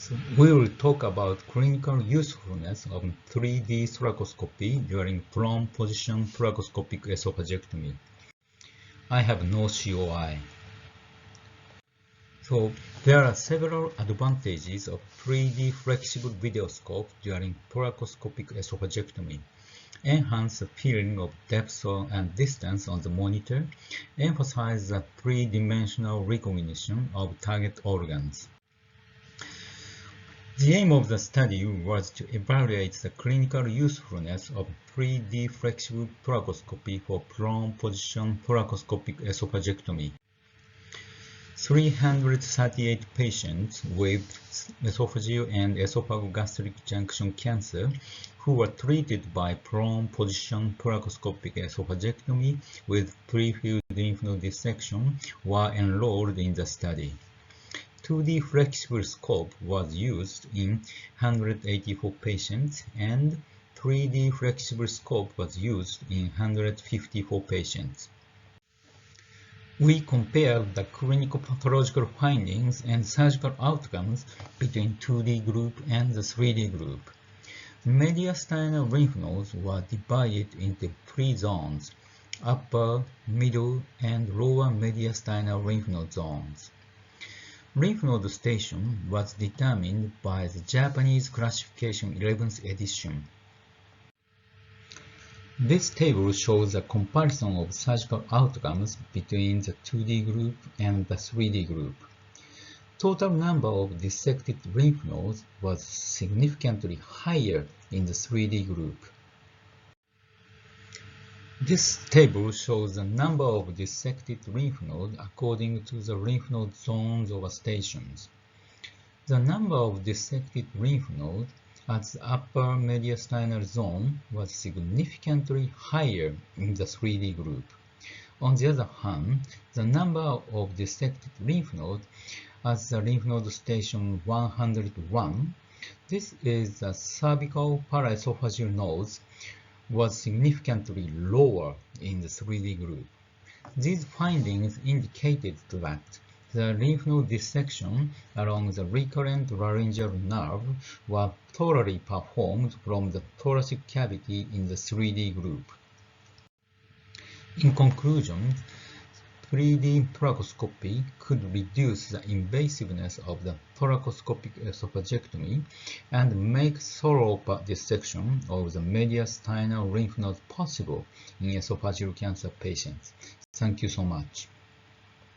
So we will talk about clinical usefulness of 3D thoracoscopy during prone position thoracoscopic esophagectomy. I have no COI. So there are several advantages of 3D flexible videoscope during thoracoscopic esophagectomy. Enhance the feeling of depth and distance on the monitor, emphasize the three-dimensional recognition of target organs. The aim of the study was to evaluate the clinical usefulness of 3D flexible thoracoscopy for prone position thoracoscopic esophagectomy. 338 patients with esophageal and esophagogastric junction cancer who were treated by prone position thoracoscopic esophagectomy with pre-filled lymph node dissection were enrolled in the study. 2D flexible scope was used in 184 patients and 3D flexible scope was used in 154 patients. We compared the clinical pathological findings and surgical outcomes between 2D group and the 3D group. Mediastinal lymph nodes were divided into three zones: upper, middle, and lower mediastinal lymph node zones. Lymph node station was determined by the Japanese classification 11th edition. This table shows a comparison of surgical outcomes between the 2D group and the 3D group. Total number of dissected lymph nodes was significantly higher in the 3D group. This table shows the number of dissected lymph nodes according to the lymph node zones or stations. The number of dissected lymph nodes at the upper mediastinal zone was significantly higher in the 3D group. On the other hand, the number of dissected lymph nodes at the lymph node station 101, this is the cervical paraesophageal nodes, was significantly lower in the 3D group. These findings indicated that the lymph node dissection along the recurrent laryngeal nerve were thoroughly performed from the thoracic cavity in the 3D group. In conclusion, 3D thoracoscopy could reduce the invasiveness of the thoracoscopic esophagectomy and make thorough dissection of the mediastinal lymph nodes possible in esophageal cancer patients. Thank you so much.